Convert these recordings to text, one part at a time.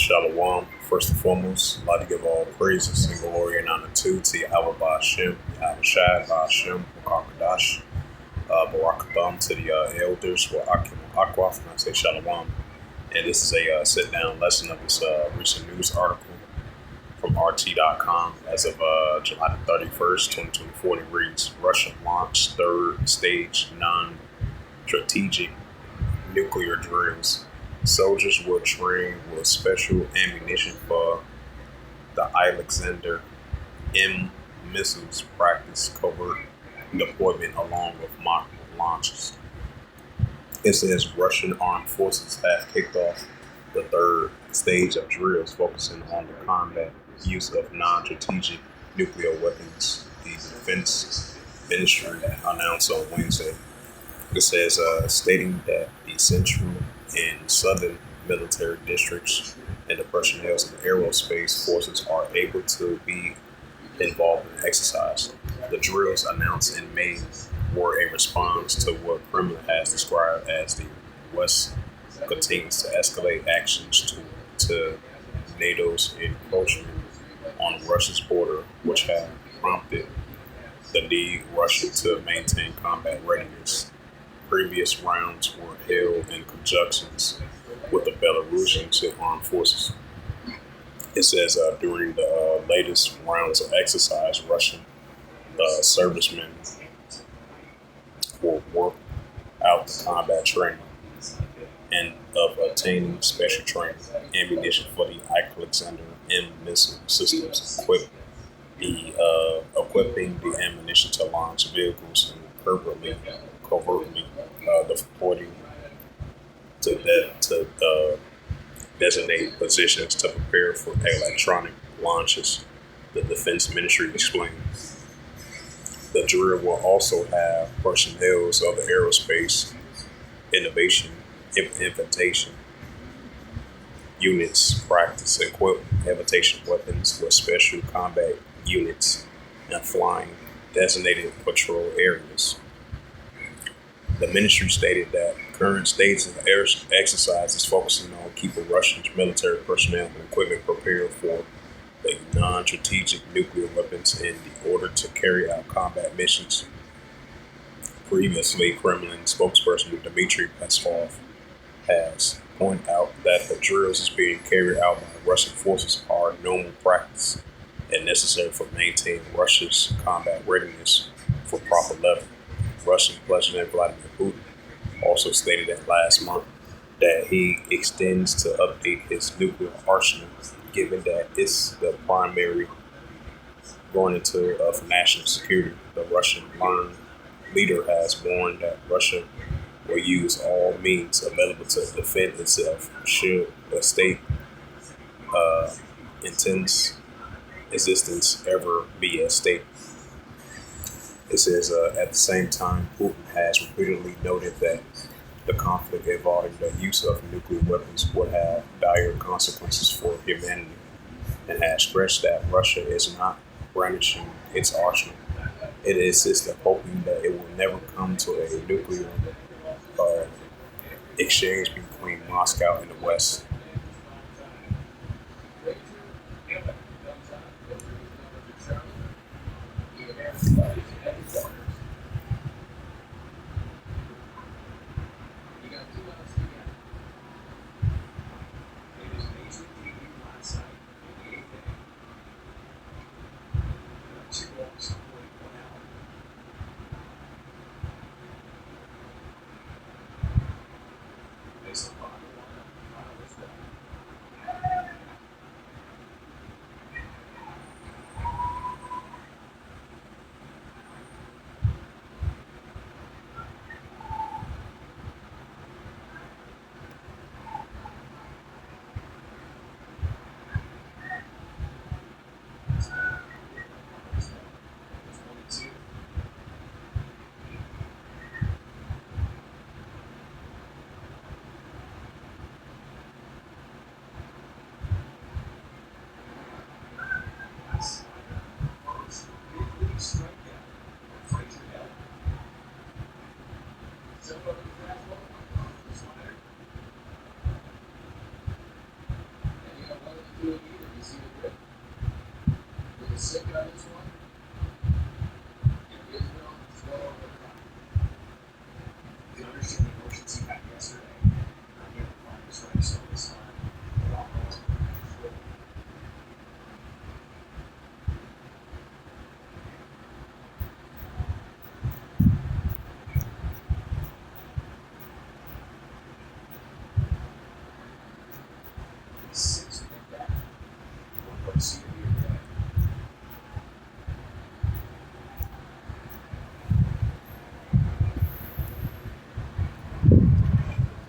Shalom. First and foremost, I'd like to give all praises and glory and honor to Yahweh Ba'Shem, Yahweh Shai, Ba'Shem, Wakakadash, Barakatham to the elders, wa Akim Akwaf, and I say Shalom. And this is a sit down lesson of this recent news article from RT.com as of July the 31st, 2024. It reads Russia launched third stage non strategic nuclear drills. Soldiers were trained with special ammunition for the Alexander M missiles practice covert deployment along with mock launches. It says Russian armed forces have kicked off the third stage of drills focusing on the combat use of non-strategic nuclear weapons, the defense ministry announced on Wednesday. It says, stating that the central and southern military districts and the personnel of the aerospace forces are able to be involved in the exercise. The drills announced in May were a response to what Kremlin has described as the West continues to escalate actions to NATO's encroachment on Russia's border, which have prompted the need Russia to maintain combat readiness. Previous rounds were held in conjunctions with the Belarusian armed forces. It says during the latest rounds of exercise, Russian servicemen will work out the combat training and of obtaining special training ammunition for the Alexander M missile systems, equipping the ammunition to launch vehicles and covertly deploying to designate positions to prepare for electronic launches, the defense ministry explained. The drill will also have personnel of the aerospace innovation invitation units practice equip invitation weapons with special combat units and flying designated patrol areas. The ministry stated that current stages of the exercise is focusing on keeping Russian military personnel and equipment prepared for the non-strategic nuclear weapons in the order to carry out combat missions. Previously, Kremlin spokesperson Dmitry Peskov has pointed out that the drills is being carried out by Russian forces are normal practice and necessary for maintaining Russia's combat readiness for proper level. Russian President Vladimir Putin also stated that last month that he extends to update his nuclear arsenal, given that it's the primary going into for national security. The Russian leader has warned that Russia will use all means available to defend itself should the state intends existence ever be at stake. It says, at the same time, Putin has repeatedly noted that the conflict involving the use of nuclear weapons would have dire consequences for humanity, and has stressed that Russia is not brandishing its arsenal. It insists that hoping that it will never come to a nuclear exchange between Moscow and the West.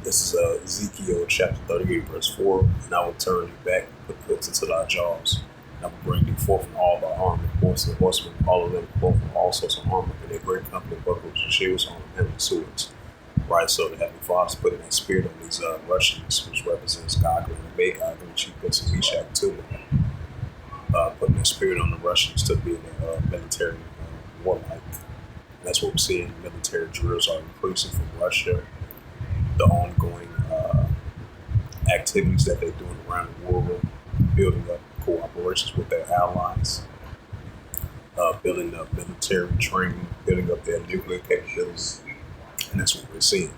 This is Ezekiel chapter 38, verse 4. And I will turn you back, put hooks into thy jaws. And I will bring thee forth in all thy armor, horse and horsemen, all of them clothed with all sorts of armor, and a great company of bucklers and shields on them and swords. Right, so the Heavenly Father's putting that spirit on these Russians, which represents Gog and Magog, and Chief Prince of Meshach too. Putting that spirit on the Russians to be the military warlike. That's what we're seeing. Military drills are increasing from Russia. The ongoing activities that they're doing around the world, building up cooperations with their allies, building up military training, building up their nuclear capabilities, and that's what we're seeing.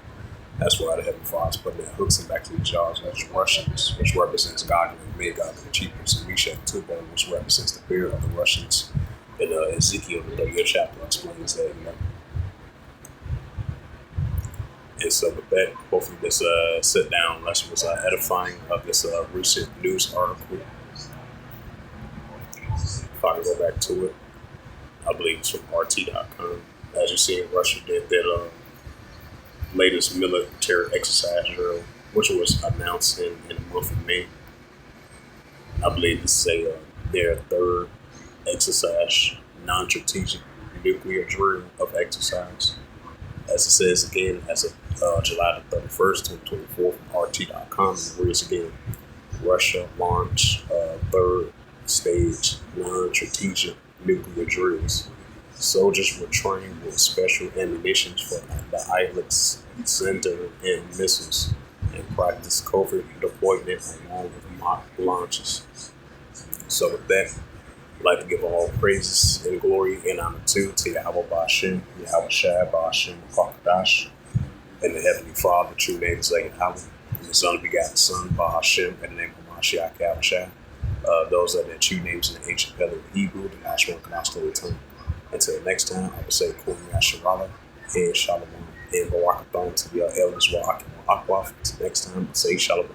That's why the Heavenly Father's putting their hooks in back to the jaws of the Russians, which represents Gog and Magog, the Chief Prince of Meshach Tubal, which represents the fear of the Russians. In Ezekiel, the 30th chapter, explains that. And so with that, hopefully this sit down lesson was edifying of this recent news article. If I can go back to it, I believe it's from RT.com. As you see, Russia did their latest military exercise drill, which was announced in the month of May. I believe this is their third exercise, non-strategic nuclear drill of exercise. As it says again, as of July the 31st, 2024, from RT.com, and reads again, Russia launched third stage non-strategic nuclear drills. Soldiers were trained with special ammunition for the ILX center and missiles and practiced covert deployment along with mock launches. So with that, I'd like to give all praises and glory and honor to Yahweh Ba'ashem, Yahweh Shai Ba'ashem, Kakadash, and the Heavenly Father, true name is Yahweh, and the Son begotten Son, Ba'ashem, and the name of Mashiach Yahweh Shai. Those are their true names in the ancient Paleo Hebrew, the national Canastolic tongue. Until next time, I would say Kum Yasharala and Shalom and Barakathon to your elders, Wa'akim Wa'akwaf. Until next time, I say Shalom.